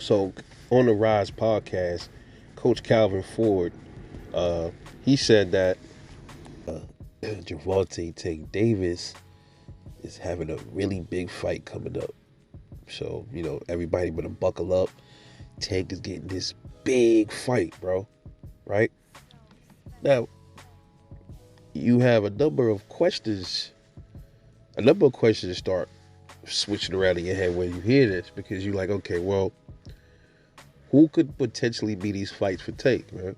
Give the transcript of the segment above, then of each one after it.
So on the Rise podcast, Coach Calvin Ford, uh, he said that Gervonta Tank Davis is having a really big fight coming up. So, everybody better buckle up. Tank is getting this big fight, bro. Right? Now, you have a number of questions start switching around in your head when you hear this, because you're like, okay, well, who could potentially be these fights for Tank, man?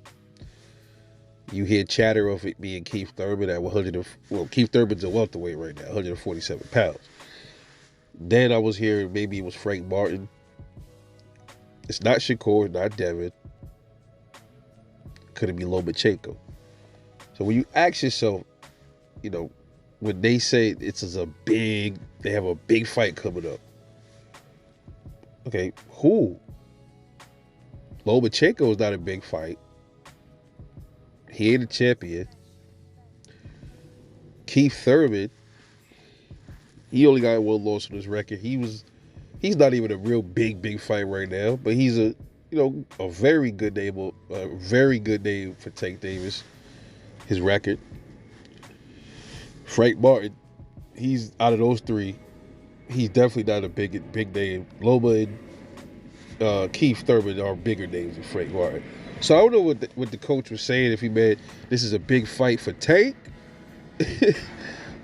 You hear chatter of it being Keith Thurman at 100. Well, Keith Thurman's a welterweight right now, 147 pounds. Then I was hearing maybe it was Frank Martin. It's not Shakur, not Devin. Could it be Lomachenko? So when you ask yourself, when they say they have a big fight coming up. Okay, who? Lomachenko is not a big fight. He ain't a champion. Keith Thurman, he only got one loss on his record. He's not even a real big fight right now, but he's a very good name for Tank Davis. His record. Frank Martin, he's out of those three, he's definitely not a big name. Loma and Keith Thurman are bigger names than Frank Martin. So I don't know what the coach was saying, if he meant this is a big fight for Tank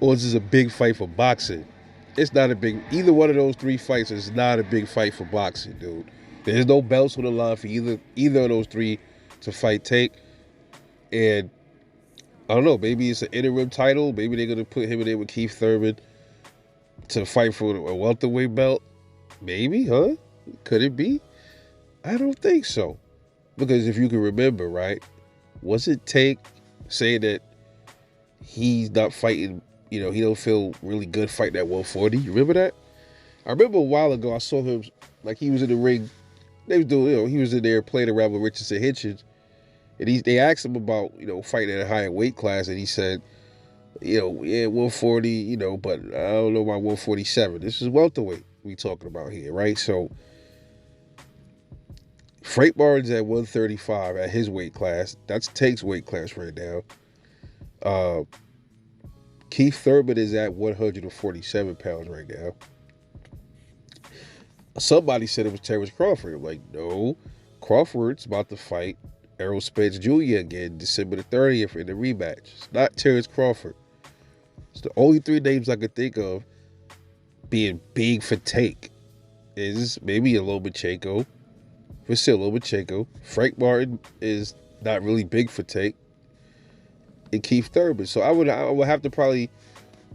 or this is a big fight for boxing. It's not either one of those three fights is not a big fight for boxing, dude. There's no belts on the line for either of those three to fight Tank. And I don't know, maybe it's an interim title. Maybe they're going to put him in there with Keith Thurman to fight for a welterweight belt. Maybe, huh? Could it be? I don't think so. Because if you can remember, right, was it Tank saying that he's not fighting, he don't feel really good fighting at 140? You remember that? I remember a while ago I saw him, like he was in the ring. They was doing, he was in there playing around with Richardson Hitchens. And they asked him about, fighting at a higher weight class. And he said, yeah, 140, but I don't know about 147. This is welterweight we talking about here, right? So Frank Martin's at 135 at his weight class. That's Tank's weight class right now. Keith Thurman is at 147 pounds right now. Somebody said it was Terrence Crawford. I'm like, no. Crawford's about to fight Errol Spence Jr. again December the 30th in the rematch. It's not Terrence Crawford. It's the only three names I could think of being big for Tank. Is maybe a Lomachenko. Vasil Lomachenko. Frank Martin is not really big for Tank. And Keith Thurman. So I would have to probably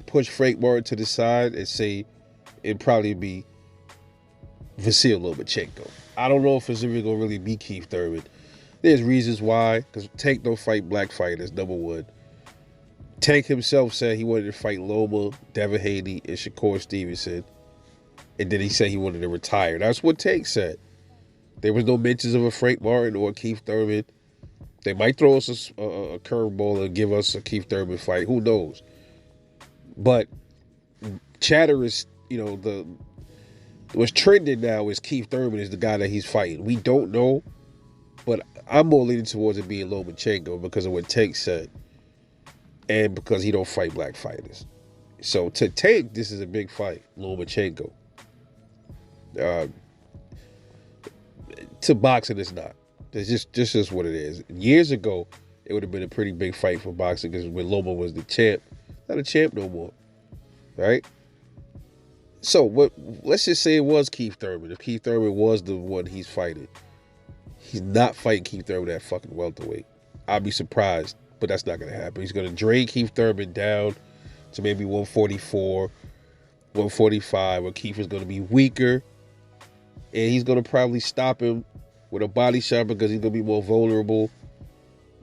push Frank Martin to the side and say it'd probably be Vasil Lomachenko. I don't know if it's even going to really be Keith Thurman. There's reasons why, because Tank don't fight black fighters, number one. Tank himself said he wanted to fight Loma, Devin Haney, and Shakur Stevenson. And then he said he wanted to retire. That's what Tank said. There was no mentions of a Frank Martin or a Keith Thurman. They might throw us a curveball and give us a Keith Thurman fight. Who knows? But chatter is, what's trending now is Keith Thurman is the guy that he's fighting. We don't know, but I'm more leaning towards it being Lomachenko because of what Tank said and because he don't fight black fighters. So to Tank, this is a big fight, Lomachenko. To boxing, it's not. It's just what it is. Years ago, it would have been a pretty big fight for boxing because when Loma was the champ, not a champ no more, right? So let's just say it was Keith Thurman. If Keith Thurman was the one he's fighting, he's not fighting Keith Thurman at fucking welterweight. I'd be surprised, but that's not going to happen. He's going to drain Keith Thurman down to maybe 144, 145, where Keith is going to be weaker, and he's going to probably stop him with a body shot because he's going to be more vulnerable,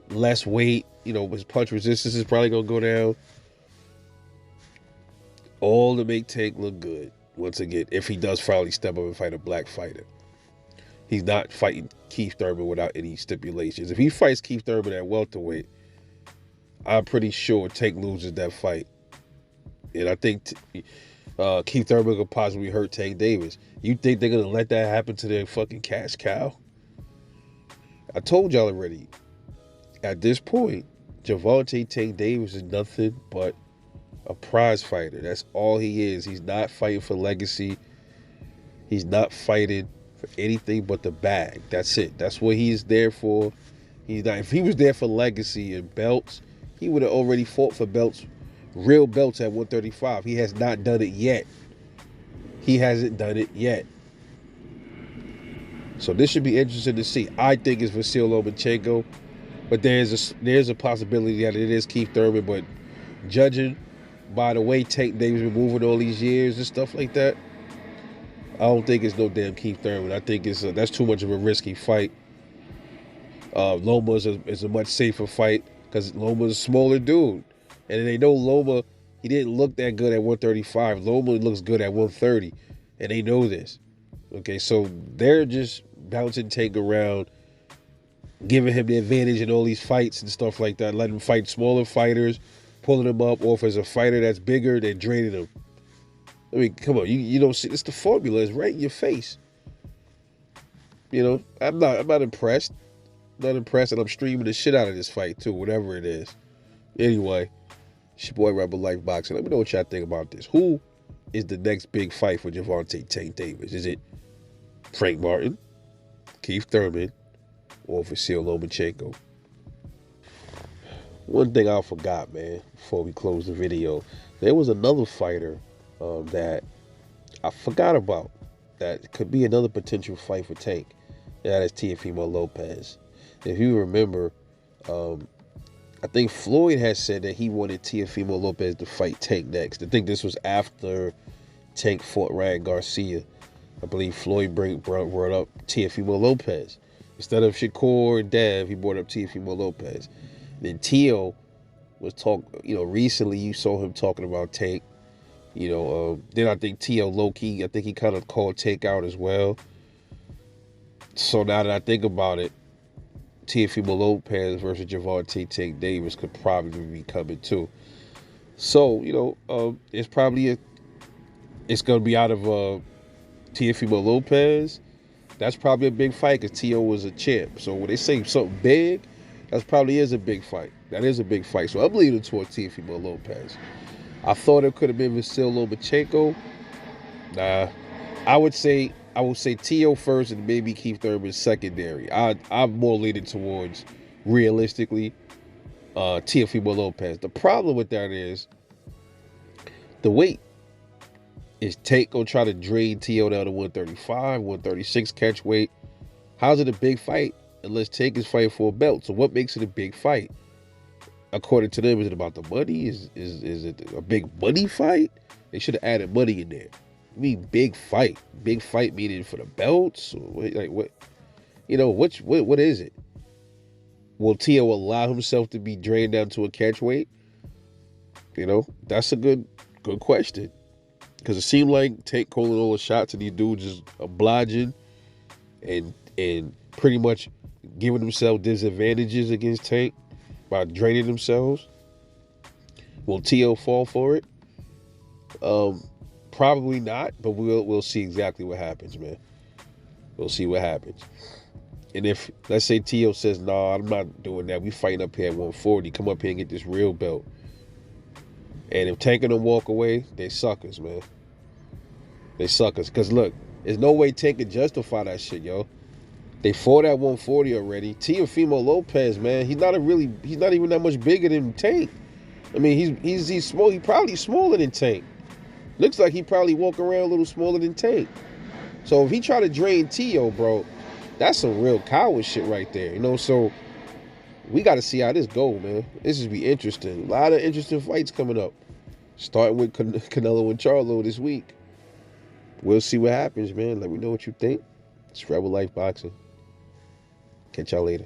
less weight. His punch resistance is probably going to go down. All to make Tank look good, once again, if he does finally step up and fight a black fighter. He's not fighting Keith Thurman without any stipulations. If he fights Keith Thurman at welterweight, I'm pretty sure Tank loses that fight. And I think Keith Thurman could possibly hurt Tank Davis. You think they're gonna let that happen to their fucking cash cow? I told y'all already. At this point, Gervonta Tank Davis is nothing but a prize fighter. That's all he is. He's not fighting for legacy. He's not fighting for anything but the bag. That's it. That's what he's there for. He's not. If he was there for legacy and belts, he would have already fought for belts, real belts at 135. He has not done it yet. He hasn't done it yet. So this should be interesting to see. I think it's Vasyl Lomachenko, but there's a possibility that it is Keith Thurman. But judging by the way Tank Davis been moving all these years and stuff like that, I don't think it's no damn Keith Thurman. I think that's too much of a risky fight. Loma is a much safer fight because Loma's a smaller dude. And they know Loma, he didn't look that good at 135. Loma looks good at 130. And they know this. Okay, so they're just bouncing Tank around, giving him the advantage in all these fights and stuff like that, letting him fight smaller fighters, pulling him up, or if it's a fighter that's bigger, they're draining him. I mean, come on, you don't see, it's the formula, it's right in your face. You know, I'm not impressed. Not impressed, and I'm streaming the shit out of this fight too, whatever it is. Anyway, it's your boy Rebel Life Boxing. Let me know what y'all think about this. Who is the next big fight for Gervonta Tank Davis? Is it Frank Martin, Keith Thurman, or Vasyl Lomachenko? One thing I forgot, man, before we close the video, there was another fighter that I forgot about that could be another potential fight for Tank. That is Teofimo Lopez. If you remember, I think Floyd has said that he wanted Teofimo Lopez to fight Tank next. I think this was after Tank fought Ryan Garcia. I believe Floyd brought up Teofimo Lopez. Instead of Shakur and Dev, he brought up Teofimo Lopez. Then Teo was recently you saw him talking about Tank. Then I think Teo low-key, I think he kind of called Tank out as well. So now that I think about it, Teofimo Lopez versus Gervonta Tank Davis could probably be coming too. So, it's probably it's going to be out of Teofimo Lopez. That's probably a big fight because Teo was a champ. So when they say something big, that probably is a big fight. That is a big fight. So I'm leaning toward Teofimo Lopez. I thought it could have been Vasyl Lomachenko. Nah, I would say Teo first and maybe Keith Thurman secondary. I'm more leaning towards, realistically, Teofimo Lopez. The problem with that is the weight. Is Tank gonna try to drain Teo down to 135, 136 catch weight? How's it a big fight unless Tank is fighting for a belt? So what makes it a big fight? According to them, is it about the money? Is it a big money fight? They should have added money in there. I mean, big fight. Big fight meaning for the belts? Or like what? What is it? Will Teo allow himself to be drained down to a catch weight? That's a good question. Because it seemed like Tank calling all the shots and these dudes just obliging and pretty much giving themselves disadvantages against Tank by draining themselves. Will Teo fall for it? Probably not, but we'll see exactly what happens, man. We'll see what happens. And if, let's say Teo says, "No, I'm not doing that. We fighting up here at 140. Come up here and get this real belt." And if Tank and them walk away, they suckers, man. They suckers. Because look, there's no way Tank can justify that shit, yo. They fought at 140 already. Teofimo Lopez, man, he's not even that much bigger than Tank. I mean, he's small. He probably smaller than Tank. Looks like he probably walk around a little smaller than Tank. So if he try to drain Teo, bro, that's some real coward shit right there. So we got to see how this go, man. This is be interesting. A lot of interesting fights coming up. Starting with Canelo and Charlo this week. We'll see what happens, man. Let me know what you think. It's Rebel Life Boxing. Catch y'all later.